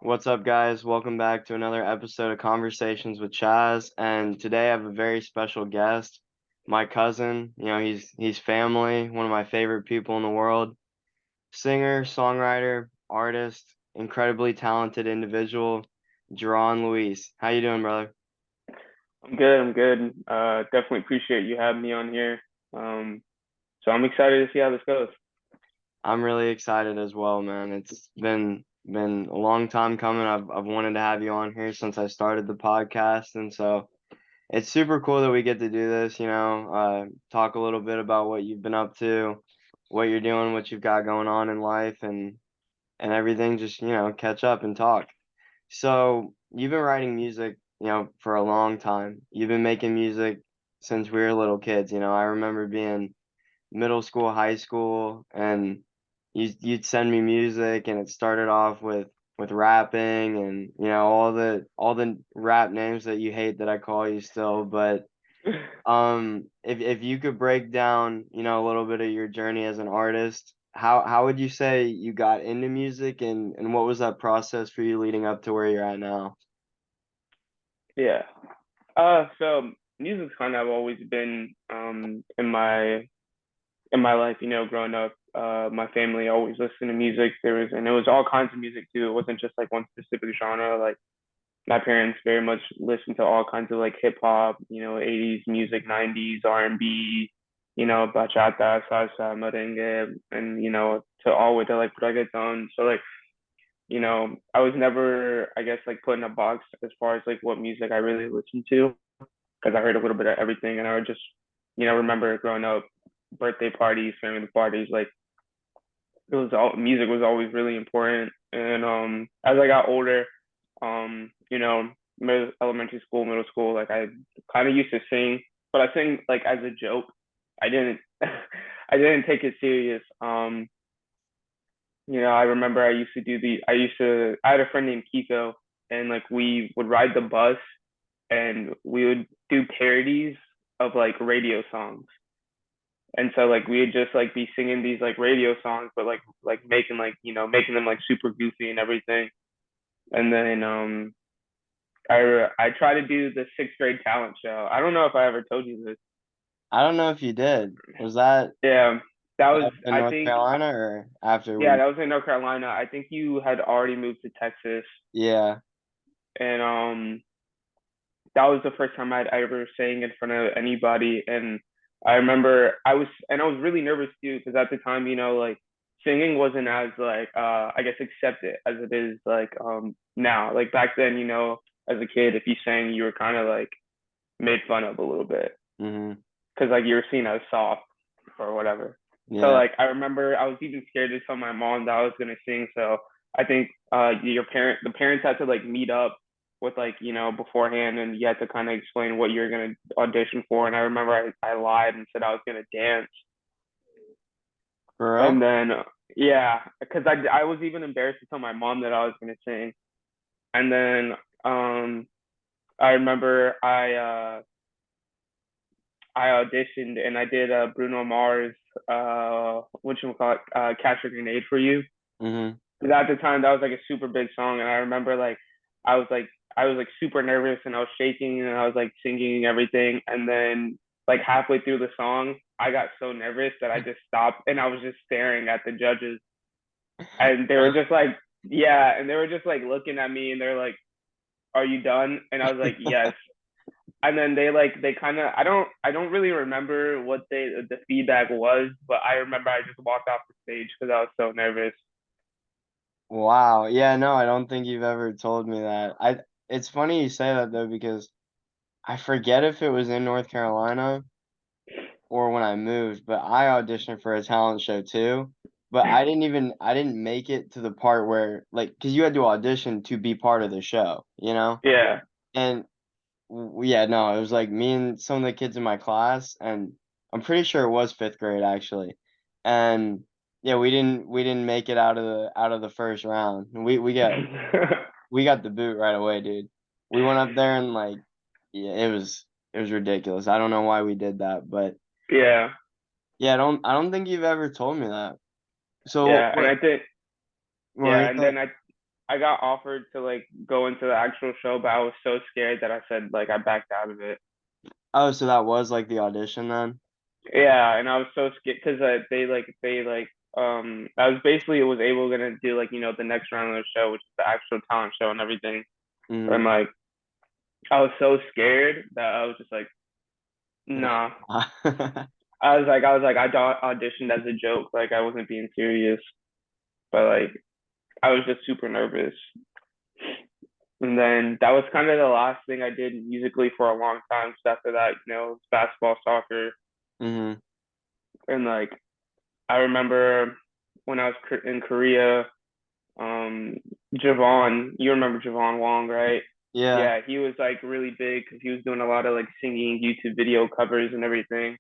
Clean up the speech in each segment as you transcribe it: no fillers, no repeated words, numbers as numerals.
What's up, guys? Welcome back to another episode of Conversations with Chaz. And today I have a very special guest, my cousin. He's family, one of my favorite people in the world. Singer, songwriter, artist, incredibly talented individual, Jahron Luis. How you doing, brother? I'm good. I'm good. Definitely appreciate you having me on here. Um, so I'm excited to see how this goes. I'm really excited as well, man. It's been a long time coming. I've wanted to have you on here since I started the podcast, and so it's super cool that we get to do this, talk a little bit about what you've been up to, what you're doing, what you've got going on in life and everything, just, catch up and talk. So, you've been writing music, for a long time. You've been making music since we were little kids, I remember being middle school, high school, and you'd send me music, and it started off with rapping and all the rap names that you hate that I call you still, but if you could break down, a little bit of your journey as an artist, how would you say you got into music and what was that process for you leading up to where you're at now? Yeah. So music's kind of always been in my life. Growing up, my family always listened to music. And it was all kinds of music too. It wasn't just like one specific genre. Like my parents very much listened to all kinds of like hip hop, 80s music, 90s R&B, bachata, salsa, merengue, and to all with the like reggaeton. So like, I was never, I guess, like put in a box as far as like what music I really listened to because I heard a little bit of everything, and I would just, remember growing up, birthday parties, family parties, like it was all music was always really important. And as I got older, elementary school, middle school, like I kind of used to sing, but I sing like as a joke. I didn't I didn't take it serious. I remember I had a friend named Kiko, and like we would ride the bus and we would do parodies of like radio songs. And so like we would just like be singing these like radio songs, but like making like making them like super goofy and everything. And then I try to do the sixth grade talent show. I don't know if I ever told you this. I don't know if you did. Was that Yeah, that that was was in I North think Carolina or after yeah, we? that was in North Carolina. I think you had already moved to Texas, Yeah. and that was the first time I'd ever sang in front of anybody. And I remember I was really nervous too because at the time, like singing wasn't as like I guess accepted as it is like now. Like back then, as a kid, if you sang, you were kind of like made fun of a little bit Mhm. because like you were seen as soft or whatever. So Yeah. like I remember I was even scared to tell my mom that I was gonna sing. So I think the parents had to like meet up with like beforehand, and you had to kind of explain what you're gonna audition for. And I remember I lied and said I was gonna dance, For real? and then yeah, because I was even embarrassed to tell my mom that I was gonna sing. And then um I remember I auditioned and I did Bruno Mars whatchamacallit, Catch a Grenade for You. Mhm. Because at the time that was like a super big song, and I remember like I was like I was like super nervous and I was shaking and I was like singing and everything, and then like halfway through the song I got so nervous that I just stopped and I was just staring at the judges, and they were just like yeah, and they were just like looking at me and they're like, "Are you done?" And I was like, "Yes." And then they kind of I don't really remember what the feedback was, but I remember I just walked off the stage because I was so nervous. Wow. Yeah, no, I don't think you've ever told me that. It's funny you say that though because I forget if it was in North Carolina or when I moved, but I auditioned for a talent show too. But I didn't make it to the part where like because you had to audition to be part of the show, you know? Yeah. And yeah, no, it was like me and some of the kids in my class, and I'm pretty sure it was fifth grade actually. And yeah, we didn't make it out of the first round. We got the boot right away, dude. We went up there and like yeah, it was ridiculous. I don't know why we did that, but Yeah. yeah, I don't think you've ever told me that. So Yeah. And I think what were you yeah, and saying? then I got offered to like go into the actual show, but I was so scared that I said like I backed out of it. Oh, so that was like the audition then? Yeah, and I was so scared because I was basically was able gonna do like the next round of the show, which is the actual talent show and everything. Mm-hmm. And like I was so scared that I was just like, nah. I auditioned as a joke, like I wasn't being serious, but like I was just super nervous. And then that was kind of the last thing I did musically for a long time. So after that, it was basketball, soccer, Mm-hmm. and like I remember when I was in Korea, um, Javon, you remember Javon Wong, right? Yeah. Yeah, he was like really big because he was doing a lot of like singing YouTube video covers and everything.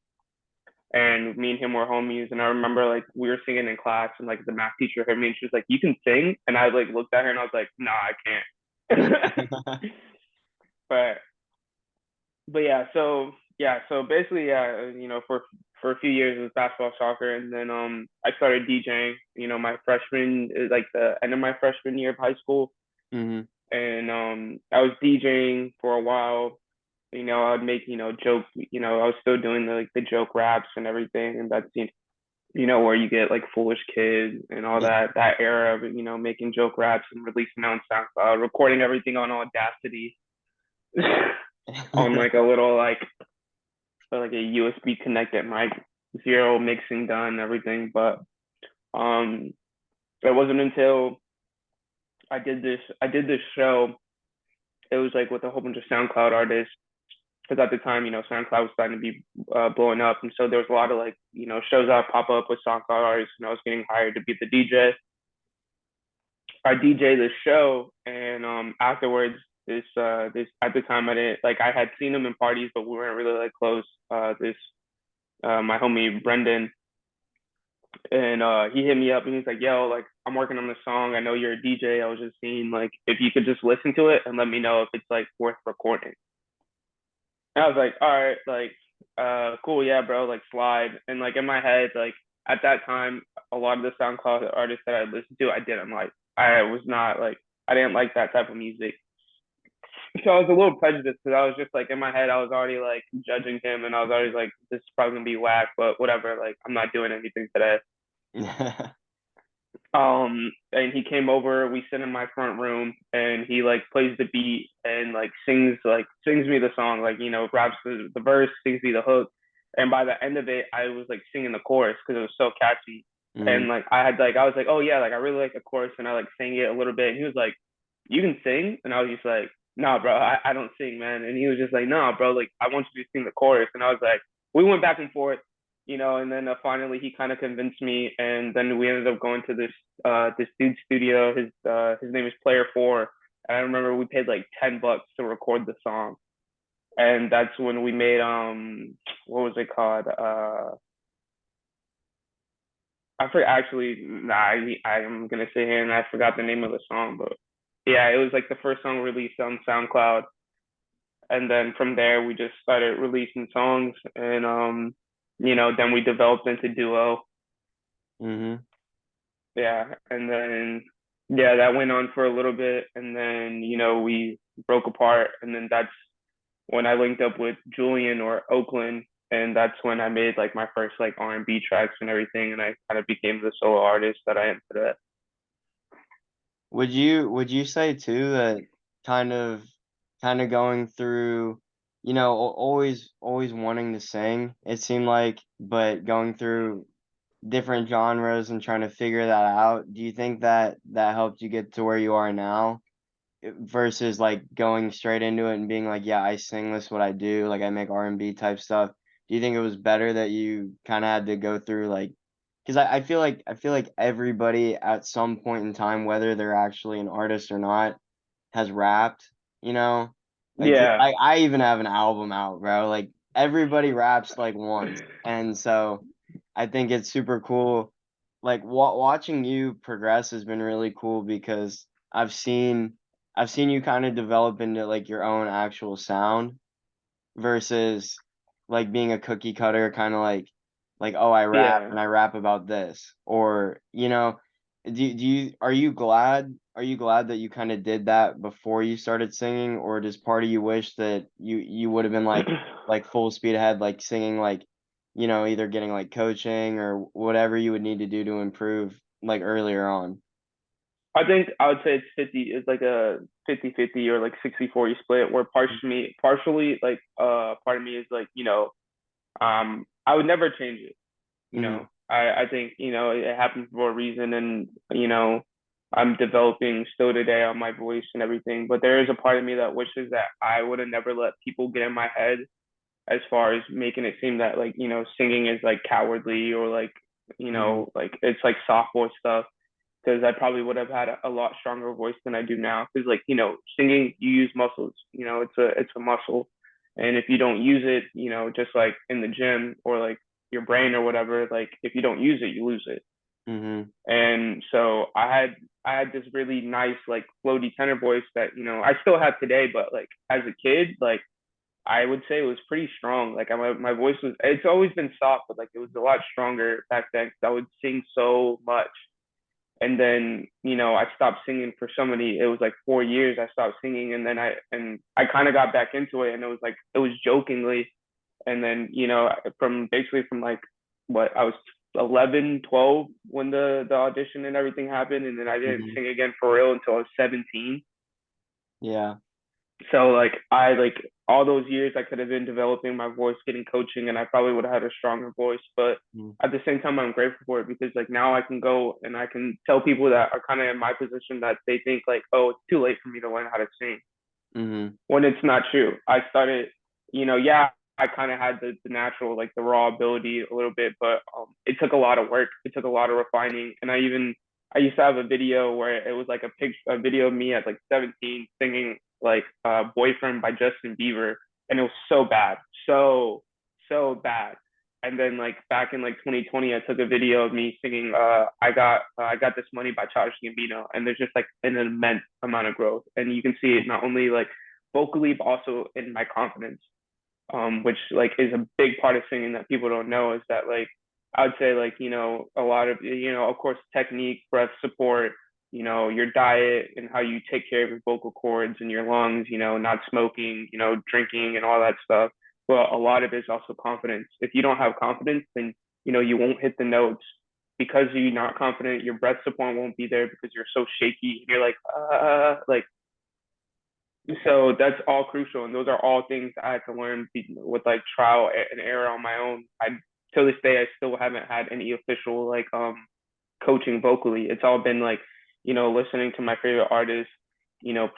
And me and him were homies. And I remember like we were singing in class, and like the math teacher heard me, and she was like, "You can sing," and I like looked at her, and I was like, "Nah, I can't." but so basically, for a few years it was basketball, soccer, and then I started DJing. My freshman, like the end of my freshman year of high school, Mm-hmm. and I was DJing for a while. I would make joke. I was still doing the joke raps and everything, and that's where you get like Foolish Kid and all Yeah. that era of making joke raps and releasing on SoundCloud, recording everything on Audacity on like a little like a USB connected mic, zero mixing done, everything. But um, it wasn't until I did this show. It was like with a whole bunch of SoundCloud artists because at the time, SoundCloud was starting to be blowing up, and so there was a lot of like shows that pop up with SoundCloud artists, and I was getting hired to be the DJ. I DJ the show, and afterwards, this at the time I didn't like I had seen him in parties, but we weren't really like close. This My homie Brendan, and he hit me up and he's like, "Yo, like I'm working on this song. I know you're a DJ. I was just seeing like if you could just listen to it and let me know if it's like worth recording." And I was like, "All right, like cool, yeah, bro, like slide." And like in my head, like at that time, a lot of the SoundCloud artists that I listened to, I didn't like. I was not like I didn't like that type of music. So I was a little prejudiced because I was just like in my head, I was already like judging him, and I was already like, "This is probably gonna be whack," but whatever. Like I'm not doing anything today. And he came over, we sit in my front room, and he like plays the beat and like sings me the song, like raps the verse, sings me the hook. And by the end of it, I was like singing the chorus because it was so catchy. Mm-hmm. And like I was like, "Oh yeah, like I really like the chorus," and I like sang it a little bit. And he was like, "You can sing?" And I was just like, "Nah, bro, I don't sing, man." And he was just like, "Nah, bro, like I want you to sing the chorus." And I was like, we went back and forth, and then finally he kind of convinced me, and then we ended up going to this dude's studio. His name is Player Four, and I remember we paid like $10 to record the song, and that's when we made what was it called? I forgot actually. Nah, I'm gonna sit here and I forgot the name of the song, but yeah, it was like the first song released on SoundCloud, and then from there we just started releasing songs, and then we developed into duo. Mm-hmm. Yeah, and then yeah, that went on for a little bit, and then we broke apart, and then that's when I linked up with Julian or Oakland, and that's when I made like my first like R&B tracks and everything, and I kind of became the solo artist that I am today. Would you say too that kind of kind of going through, always wanting to sing, it seemed like, but going through different genres and trying to figure that out, do you think that that helped you get to where you are now versus like going straight into it and being like, yeah, I sing, this is what I do, like I make R&B type stuff. Do you think it was better that you kind of had to go through like, because I feel like everybody at some point in time, whether they're actually an artist or not, has rapped, you know? Like Yeah, I even have an album out, bro. Like everybody raps like once. And so I think it's super cool. Like watching you progress has been really cool because I've seen you kind of develop into like your own actual sound versus like being a cookie cutter kind of like oh I rap yeah, and I rap about this, or are you glad that you kind of did that before you started singing, or does part of you wish that you would have been like full speed ahead, like singing, like, either getting like coaching or whatever you would need to do to improve like earlier on? I think I would say it's 50, it's like a 50-50 or like 60-40 split where partially like part of me is like, I would never change it. Mm-hmm. I think, it happens for a reason and, I'm developing still today on my voice and everything. But there is a part of me that wishes that I would have never let people get in my head as far as making it seem that like, singing is like cowardly or like, Mm-hmm. like it's like soft boy stuff. Because I probably would have had a lot stronger voice than I do now. Because like, singing, you use muscles, it's a muscle. And if you don't use it, just like in the gym or like your brain or whatever, like if you don't use it, you lose it. Mm-hmm. And so I had this really nice like floaty tenor voice that, I still have today, but like as a kid, like I would say it was pretty strong. Like my voice was, it's always been soft, but like it was a lot stronger back then because I would sing so much. And then, I stopped singing for so many, it was like 4 years I stopped singing. And then I kind of got back into it and it was jokingly. And then, from like what I was 11, 12 when the audition and everything happened. And then I didn't Mm-hmm. sing again for real until I was 17. Yeah. So like I like all those years I could have been developing my voice, getting coaching, and I probably would have had a stronger voice. But at the same time, I'm grateful for it because like now I can go and I can tell people that are kind of in my position that they think like, oh, it's too late for me to learn how to sing. Mm-hmm. When it's not true. I started, yeah, I kind of had the natural, like the raw ability a little bit, but it took a lot of work. It took a lot of refining. And I used to have a video where it was like a video of me at like 17 singing like Boyfriend by Justin Bieber. And it was so bad. So bad. And then like back in like 2020, I took a video of me singing I got this money by Chaz Gambino, and there's just like an immense amount of growth, and you can see it not only like vocally but also in my confidence, which like is a big part of singing that people don't know is that like I would say like a lot of of course technique, breath support, your diet and how you take care of your vocal cords and your lungs, not smoking, drinking and all that stuff. But a lot of it is also confidence. If you don't have confidence, then you won't hit the notes because you're not confident. Your breath support won't be there because you're so shaky. You're like so that's all crucial, and those are all things I had to learn with like trial and error on my own. I till this day I still haven't had any official like coaching vocally. It's all been like listening to my favorite artists,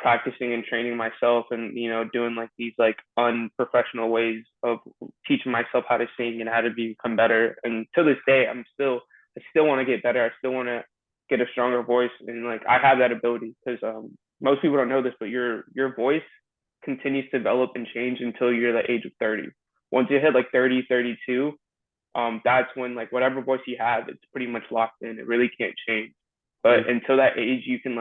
practicing and training myself, and doing like these like unprofessional ways of teaching myself how to sing and how to become better. And to this day, I still want to get better. I still want to get a stronger voice, and like I have that ability because most people don't know this, but your voice continues to develop and change until you're the age of 30. Once you hit like 30, 32, that's when like whatever voice you have, it's pretty much locked in. It really can't change. But until that age, you can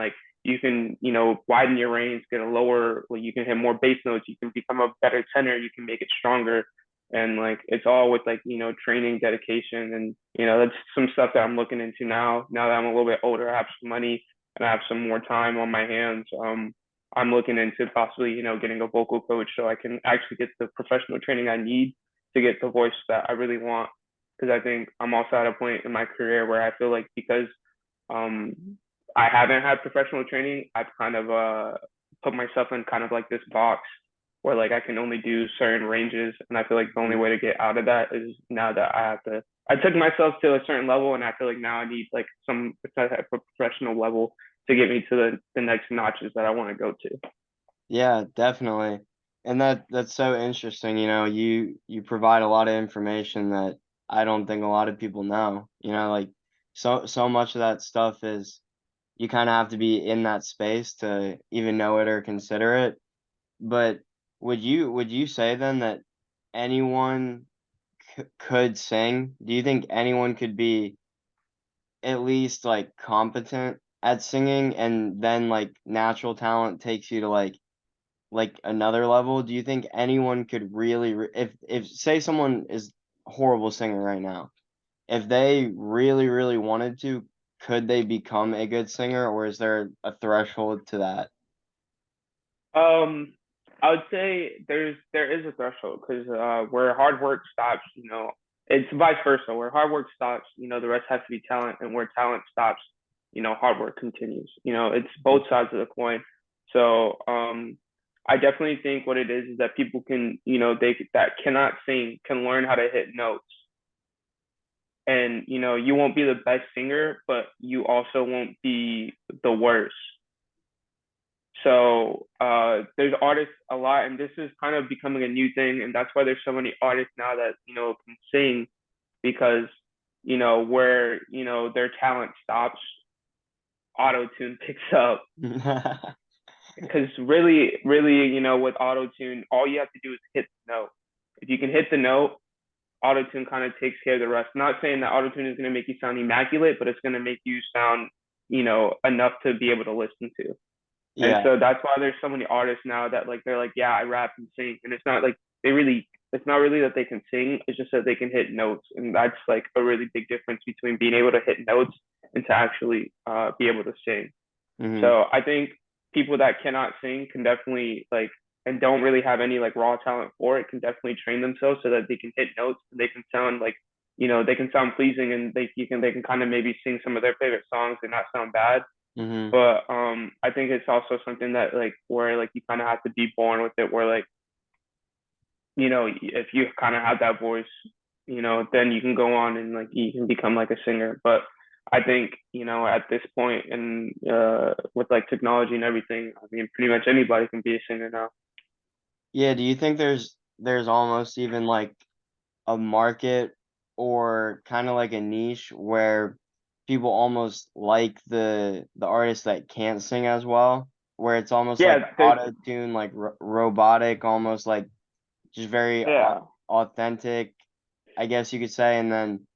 widen your range, get a lower, well, you can hit more bass notes, you can become a better tenor, you can make it stronger. And like it's all with like training, dedication, and that's some stuff that I'm looking into now. Now that I'm a little bit older, I have some money and I have some more time on my hands. I'm looking into possibly getting a vocal coach so I can actually get the professional training I need to get the voice that I really want, because I think I'm also at a point in my career where I feel like because um, I haven't had professional training, I've kind of put myself in kind of like this box where like I can only do certain ranges, and I feel like the only Mm-hmm. way to get out of that is now that I have to. I took myself to a certain level, and I feel like now I need like some type of professional level to get me to the next notches that I want to go to. Yeah, definitely. And that's so interesting, you provide a lot of information that I don't think a lot of people know. Like so much of that stuff is you kind of have to be in that space to even know it or consider it. But would you say then that anyone could sing? Do you think anyone could be at least like competent at singing, and then like natural talent takes you to like another level? Do you think anyone could really if say someone is a horrible singer right now, if they really wanted to, could they become a good singer, or is there a threshold to that? Um, I would say there is a threshold because where hard work stops, it's vice versa. Where hard work stops, the rest has to be talent, and where talent stops, hard work continues. It's both sides of the coin. So I definitely think what it is that people can, they that cannot sing can learn how to hit notes, and you won't be the best singer, but you also won't be the worst. So there's artists a lot, and this is kind of becoming a new thing, and that's why there's so many artists now that can sing because where their talent stops, auto tune picks up. Because really, really, with auto tune, all you have to do is hit the note. If you can hit the note, auto tune kind of takes care of the rest. Not saying that auto tune is going to make you sound immaculate, but it's going to make you sound enough to be able to listen to. And Yeah. so that's why there's so many artists now that like they're like, yeah, I rap and sing. And it's not like it's not really that they can sing, it's just that they can hit notes. And that's like a really big difference between being able to hit notes and to actually be able to sing. Hmm. So I think people that cannot sing can definitely like and don't really have any like raw talent for it can definitely train themselves so that they can hit notes and they can sound like they can sound pleasing and they can kind of maybe sing some of their favorite songs and not sound bad. Hmm. But I think it's also something that like where like you kind of have to be born with it, where like if you kind of have that voice, then you can go on and like you can become like a singer. But I think at this point and with like technology and everything, I mean pretty much anybody can be a singer now. Yeah, do you think there's almost even like a market or kind of like a niche where people almost like the artists that can't sing as well, where it's almost like Yeah, there's auto tune, like robotic, almost like just very yeah. authentic, I guess you could say, and then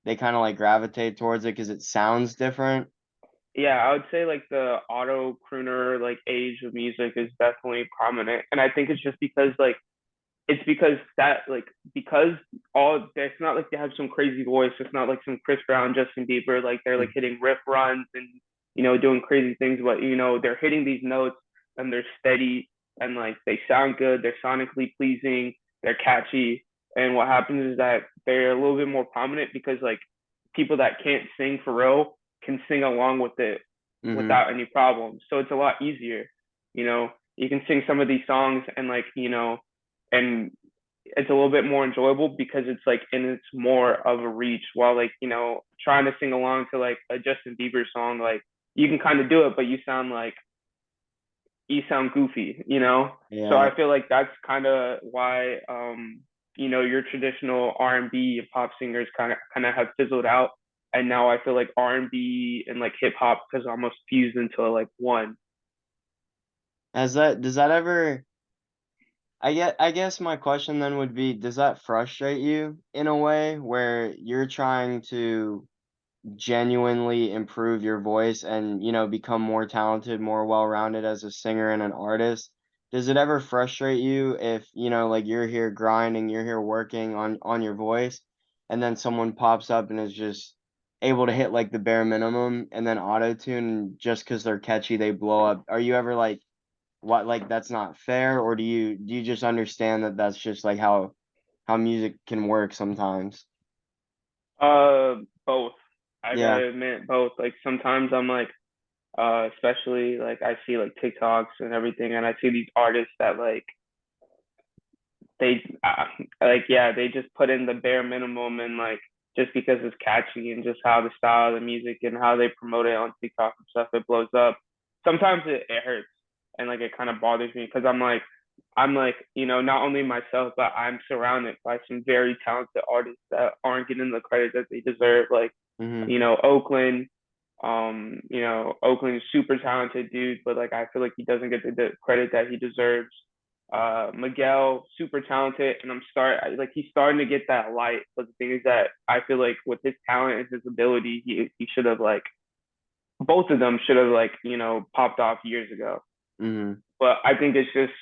they kind of like gravitate towards it because it sounds different. Yeah, I would say like the auto crooner like age of music is definitely prominent. And I think it's just because like it's because that like because all it's not like they have some crazy voice. It's not like some Chris Brown, Justin Bieber, like they're like hitting riff runs and doing crazy things, but they're hitting these notes and they're steady and like they sound good, they're sonically pleasing, they're catchy. And what happens is that they're a little bit more prominent because like people that can't sing for real can sing along with it Mm-hmm. without any problems. So it's a lot easier. You can sing some of these songs and like, and it's a little bit more enjoyable because it's like and it's more of a reach while like trying to sing along to like a Justin Bieber song like you can kind of do it but you sound goofy. So Yeah. I feel like that's kind of why your traditional R&B and pop singers kind of have fizzled out and now I feel like R&B and like hip hop has almost fused into like one. Does that ever I guess my question then would be, does that frustrate you in a way where you're trying to genuinely improve your voice and, become more talented, more well-rounded as a singer and an artist? Does it ever frustrate you if, like you're here grinding, you're here working on your voice, and then someone pops up and is just able to hit like the bare minimum and then auto-tune just because they're catchy, they blow up? Are you ever like, like that's not fair, or do you just understand that that's just like how music can work sometimes? Both. I Yeah. gotta admit both. Like sometimes I'm like especially like I see like TikToks and everything, and I see these artists that like they like yeah they just put in the bare minimum and like just because it's catchy and just how the style of the music and how they promote it on TikTok and stuff it blows up. Sometimes it hurts and like it kind of bothers me because I'm like not only myself but I'm surrounded by some very talented artists that aren't getting the credit that they deserve. Like Mhm. Oakland. Oakland is super talented dude, but like I feel like he doesn't get the credit that he deserves. Miguel, super talented, and like he's starting to get that light. But the thing is that I feel like with his talent and his ability, he should have like both of them should have like popped off years ago. Mhm. But I think it's just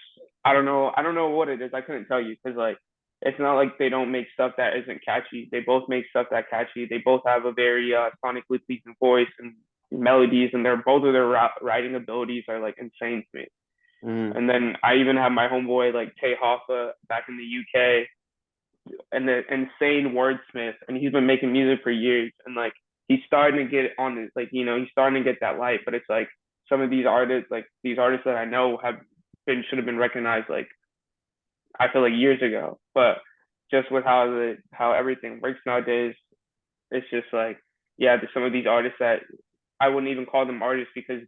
I don't know what it is. I couldn't tell you because like it's not like they don't make stuff that isn't catchy. They both make stuff that catchy. They both have a very sonically pleasing voice and melodies, and they're both of their writing abilities are like insane to me. Mm-hmm. And then I even have my homeboy like Tay Hoffa back in the UK, and the insane wordsmith, and he's been making music for years, and like he's starting to get on this, like he's starting to get that light. But it's like some of these artists, like these artists that I know have been should have been recognized, like I feel like years ago. But just with how everything works nowadays, it's just like yeah, there's some of these artists that I wouldn't even call them artists because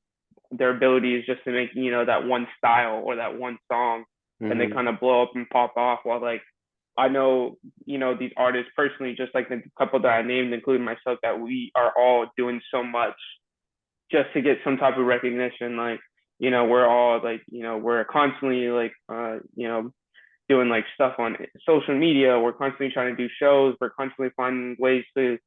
their ability is just to make that one style or that one song, and they Mm-hmm. kind of blow up and pop off. While like I know these artists personally, just like the couple that I named, including myself, that we are all doing so much just to get some type of recognition. Like we're all like we're constantly like doing like stuff on social media. We're constantly trying to do shows. We're constantly finding ways to,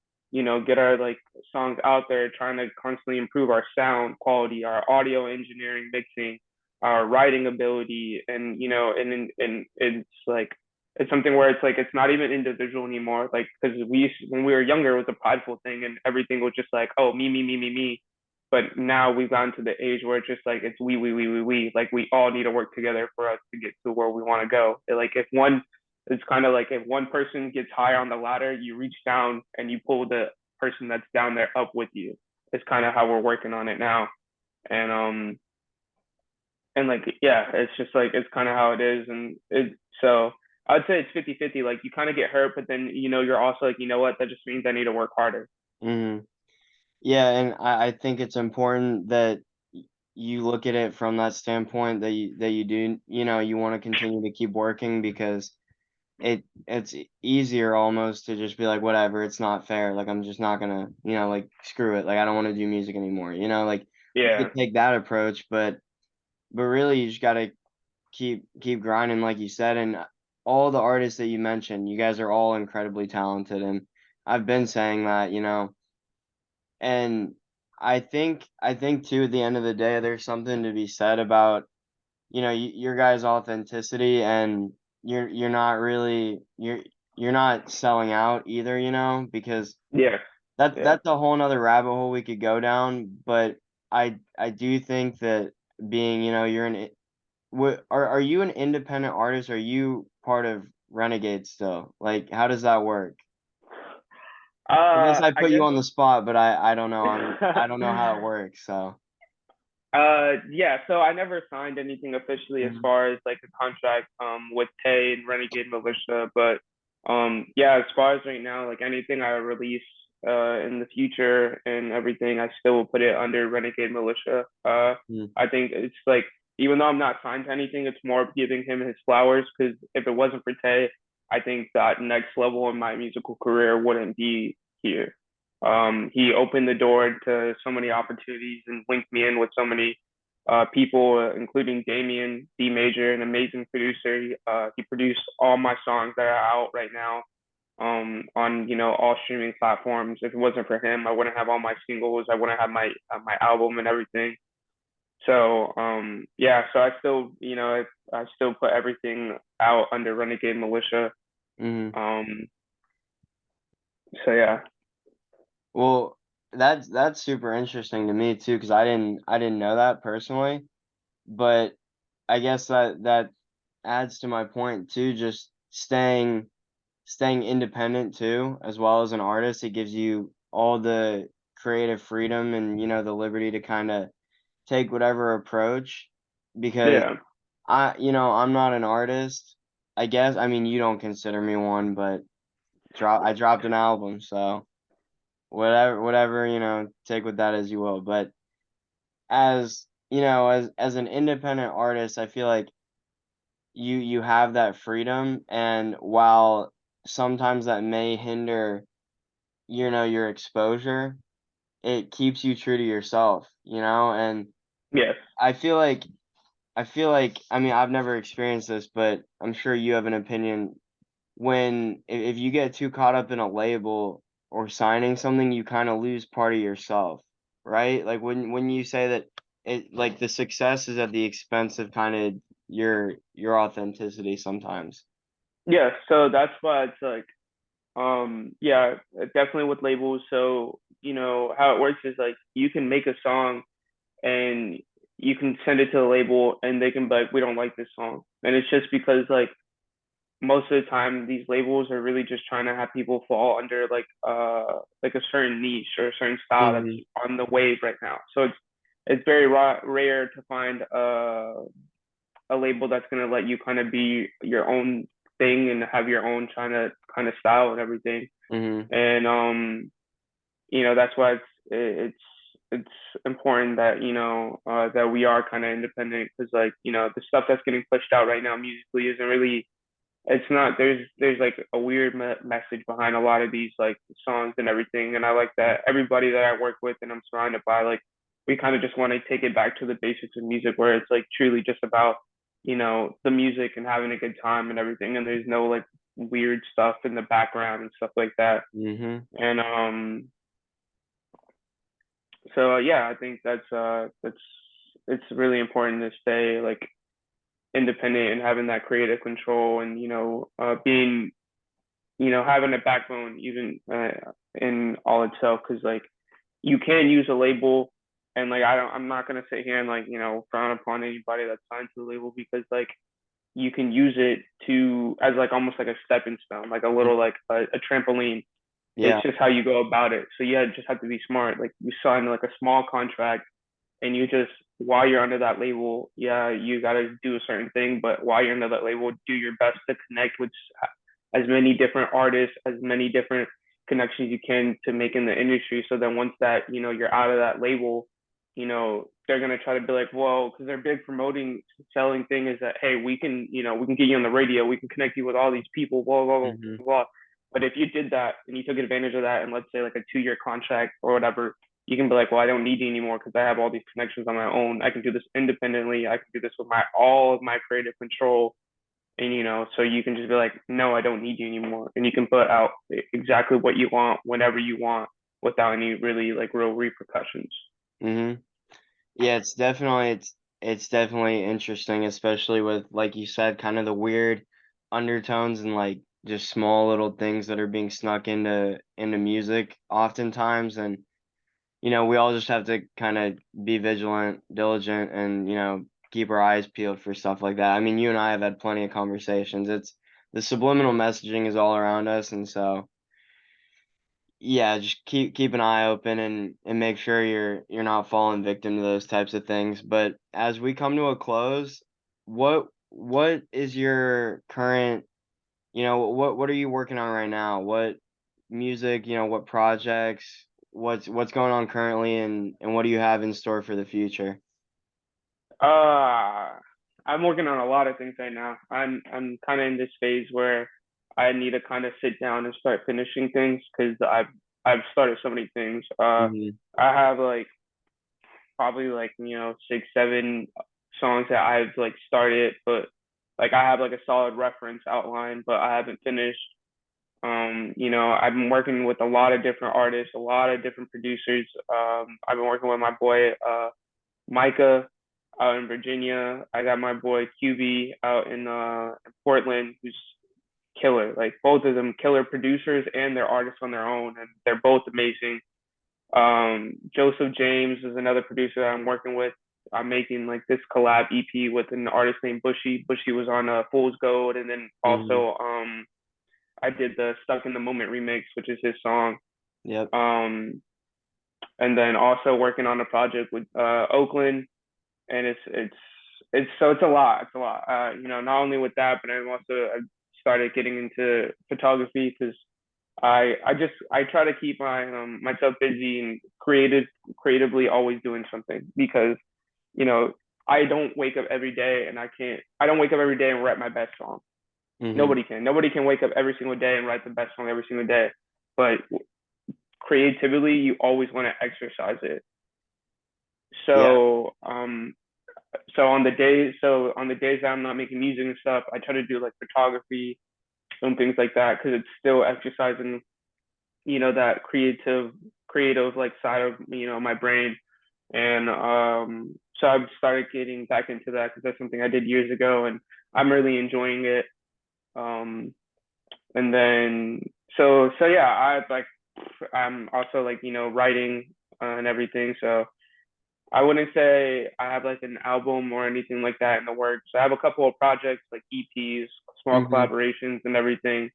get our like songs out there, trying to constantly improve our sound quality, our audio engineering, mixing, our writing ability, and and it's like it's something where it's like it's not even individual anymore. Like because when we were younger, it was a prideful thing, and everything was just like, oh, me, me, me, me, me. But now we've gotten to the age where it's just like it's we. Like we all need to work together for us to get to where we want to go. Like if one, it's kind of like if one person gets higher on the ladder, you reach down and you pull the person that's down there up with you. It's kind of how we're working on it now. And and like yeah, it's just like it's kind of how it is. And it so I'd say it's 50-50. Like you kind of get hurt, but then you're also like, you know what, that just means I need to work harder. Mm-hmm. Yeah, and I think it's important that you look at it from that standpoint that you do, you want to continue to keep working because it's easier almost to just be like, whatever, it's not fair. Like I'm just not gonna, like screw it. Like I don't want to do music anymore. Like you Yeah. could take that approach, but really you just gotta keep grinding, like you said. And all the artists that you mentioned, you guys are all incredibly talented, and I've been saying that, and I think too at the end of the day there's something to be said about your guys' authenticity, and you're not really you're not selling out either, because Yeah. Yeah. that's a whole nother rabbit hole we could go down. But I do think that being, you're are you an independent artist? Are you part of Renegade still? Like, how does that work? I guess I I put you guess on the spot, but I don't know. I don't know how it works. So. yeah, so I never signed anything officially as Mhm. far as like a contract with Tay and Renegade Militia, but yeah, as far as right now, like anything I release in the future and everything, I still will put it under Renegade Militia. Mhm. I think it's like even though I'm not signed to anything, it's more of giving him his flowers because if it wasn't for Tay, I think that next level in my musical career wouldn't be here. He opened the door to so many opportunities and linked me in with so many people, including Damien D Major, an amazing producer. He produced all my songs that are out right now on all streaming platforms. If it wasn't for him, I wouldn't have all my singles. I wouldn't have my album and everything. So yeah, so I still I still put everything out under Renegade Militia. Mhm. Um, so yeah, Well, that's super interesting to me too, because I didn't know that personally, but I guess that adds to my point too, just staying independent too, as well as an artist. It gives you all the creative freedom and the liberty to kind of take whatever approach, because yeah, I'm not an artist. I guess I mean you don't consider me one, but I dropped an album, so whatever, take with that as you will. But as an independent artist, I feel like you have that freedom, and while sometimes that may hinder, your exposure, it keeps you true to yourself, and yes, I feel like I mean, I've never experienced this, but I'm sure you have an opinion. If you get too caught up in a label or signing something, you kind of lose part of yourself, right? Like when you say that like the success is at the expense of kind of your authenticity sometimes. Yeah, so that's why it's like, yeah, definitely with labels. So, how it works is like you can make a song and you can send it to the label and they can be like, we don't like this song. And it's just because like most of the time these labels are really just trying to have people fall under like a certain niche or a certain style that's Hmm. on the wave right now. So it's very rare to find a label that's going to let you kind of be your own thing and have your own kind of style and everything. Hmm. And that's why it's important that that we are kind of independent, because like the stuff that's getting pushed out right now musically isn't really, it's not, there's like a weird message behind a lot of these like songs and everything. And I like that everybody that I work with and I'm surrounded by, like, we kind of just want to take it back to the basics of music, where it's like truly just about the music and having a good time and everything, and there's no like weird stuff in the background and stuff like that. Hmm. And so yeah, I think that's it's really important to stay like independent and having that creative control, and being, having a backbone even in all itself, because like you can use a label, and like I'm not gonna sit here and like frown upon anybody that's signed to the label, because like you can use it to as like almost like a stepping stone, like a little like a trampoline. It's Yeah. just how you go about it. So yeah, just have to be smart. Like you sign like a small contract, and you just, while you're under that label, yeah, you got to do a certain thing, but while you're under that label, do your best to connect with as many different artists, as many different connections you can to make in the industry. So then once that, you're out of that label, they're going to try to be like, well, because their big promoting selling thing is that, hey, we can get you on the radio, we can connect you with all these people, blah, blah, blah, Hmm. blah. But if you did that and you took advantage of that, and let's say like a 2-year contract or whatever, you can be like, well, I don't need you anymore because I have all these connections on my own. I can do this independently. I can do this with all of my creative control. And so you can just be like, no, I don't need you anymore. And you can put out exactly what you want whenever you want without any really like real repercussions. Hmm. Yeah, it's definitely interesting, especially with, like you said, kind of the weird undertones and like just small little things that are being snuck into music oftentimes. And we all just have to kind of be vigilant, diligent, and keep our eyes peeled for stuff like that. I mean, you and I have had plenty of conversations. It's the subliminal messaging is all around us, and so yeah, just keep an eye open and make sure you're not falling victim to those types of things. But as we come to a close, what is your current, what are you working on right now? What music, what projects, what's going on currently, and what do you have in store for the future? Uh, I'm working on a lot of things right now. I'm kind of in this phase where I need to kind of sit down and start finishing things, because I've started so many things. Mhm. I have like probably like 6 7 songs that I've like started, but like I have like a solid reference outline, but I haven't finished. I've been working with a lot of different artists, a lot of different producers. I've been working with my boy Micah out in Virginia. I got my boy QB out in Portland, who's killer. Like both of them killer producers, and they're artists on their own, and they're both amazing. Joseph James is another producer that I'm working with. I'm making like this collab EP with an artist named Bushy. Bushy was on Fool's Gold, and then Mhm. also I did the Stuck in the Moment remix, which is his song. Yep. Um, and then also working on a project with Oakland, and it's a lot. It's a lot. Not only with that, but I started getting into photography, because I try to keep myself busy and creatively always doing something, because you know I don't wake up every day and I don't wake up every day and write my best song. Mhm. Nobody can wake up every single day and write the best song every single day, but creatively you always want to exercise it. Yeah. So on the days that I'm not making music and stuff, I try to do like photography and things like that, because it's still exercising that creative like side of my brain. And so I've started getting back into that, because that's something I did years ago and I'm really enjoying it. And then so yeah, I'm also like, writing and everything. So I wouldn't say I have like an album or anything like that in the works. I have a couple of projects like EPs, small Mm-hmm. collaborations and everything.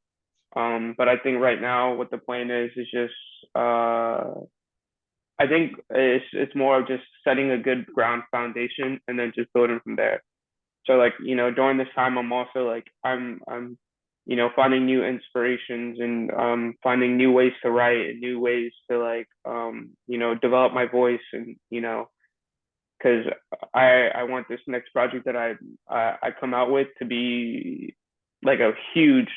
But I think right now what the plan is just I think it's more of just setting a good ground foundation and then just building from there. So like, during this time I'm also like I'm finding new inspirations and finding new ways to write and new ways to like develop my voice and because I want this next project that I come out with to be like a huge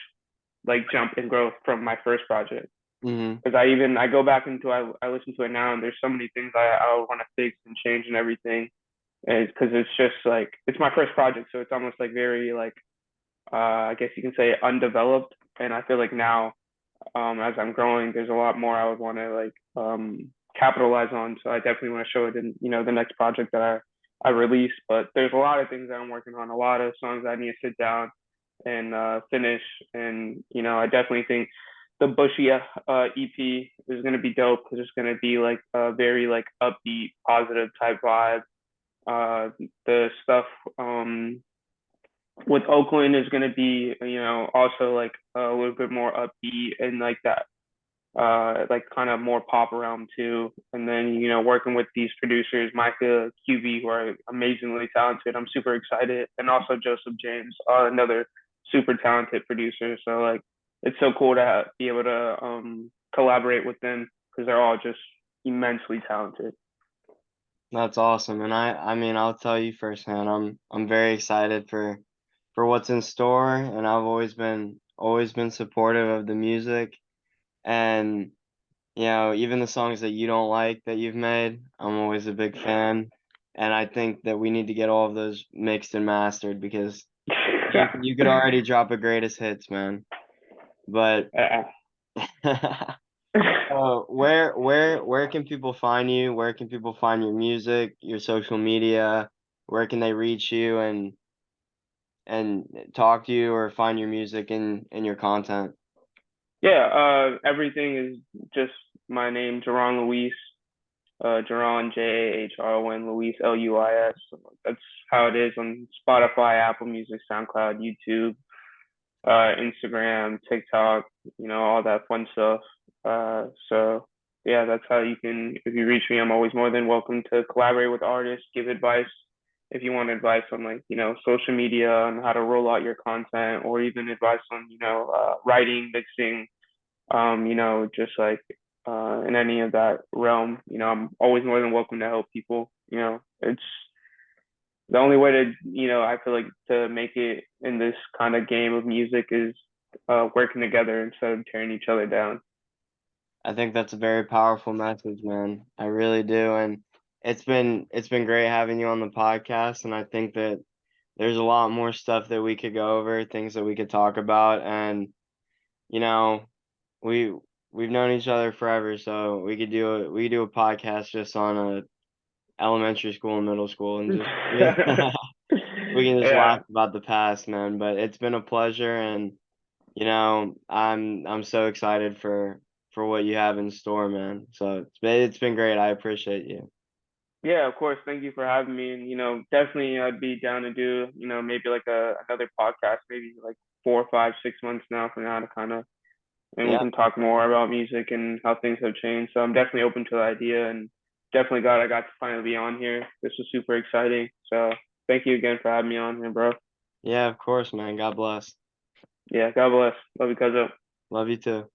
like jump in growth from my first project. Mm-hmm. Because I go back into I listen to it now and there's so many things I want to fix and change and everything. And because it's just like it's my first project, so it's almost like very like I guess you can say undeveloped. And I feel like now, as I'm growing, there's a lot more I would want to like capitalize on. So I definitely want to show it in the next project that I release. But there's a lot of things that I'm working on, a lot of songs I need to sit down and finish. And I definitely think the Bushy EP is gonna be dope because it's gonna be like a very like upbeat, positive type vibe. Uh, the stuff with Oakland is gonna be also like a little bit more upbeat and like that like kind of more pop around too. And then working with these producers, Micah, QB, who are amazingly talented. I'm super excited, and also Joseph James, another super talented producer. So like it's so cool to be able to collaborate with them because they're all just immensely talented. That's awesome. And I mean, I'll tell you firsthand, I'm very excited for what's in store, and I've always been supportive of the music. And even the songs that you don't like that you've made, I'm always a big fan. And I think that we need to get all of those mixed and mastered because you could already drop a greatest hits, man. But where can people find you? Where can people find your music, your social media? Where can they reach you and talk to you or find your music and your content? Yeah, everything is just my name, Jahron Luis. Jahron Jahron Luis Luis. That's how it is on Spotify, Apple Music, SoundCloud, YouTube, Instagram, TikTok, all that fun stuff. So yeah, that's how you can. If you reach me, I'm always more than welcome to collaborate with artists, give advice. If you want advice on like social media and how to roll out your content, or even advice on writing, mixing, just like in any of that realm, I'm always more than welcome to help people. It's the only way to, I feel like to make it in this kind of game of music is working together instead of tearing each other down. I think that's a very powerful message, man. I really do. And it's been great having you on the podcast. And I think that there's a lot more stuff that we could go over, things that we could talk about. And, you know, we we've known each other forever, so we could do a podcast just on a elementary school and middle school and just we can just Yeah, laugh about the past, man. But it's been a pleasure, and I'm so excited for what you have in store, man. So it's been great. I appreciate you. yeah, of course. Thank you for having me. And definitely I'd be down to do maybe like another podcast, maybe like 4, 5, 6 months now from now to kind of and we Yeah, can talk more about music and how things have changed. So I'm definitely open to the idea and definitely glad I got to finally be on here. This was super exciting. So thank you again for having me on here, bro. yeah, of course, man. God bless. Yeah, God bless. Love you, cuz. Love you too.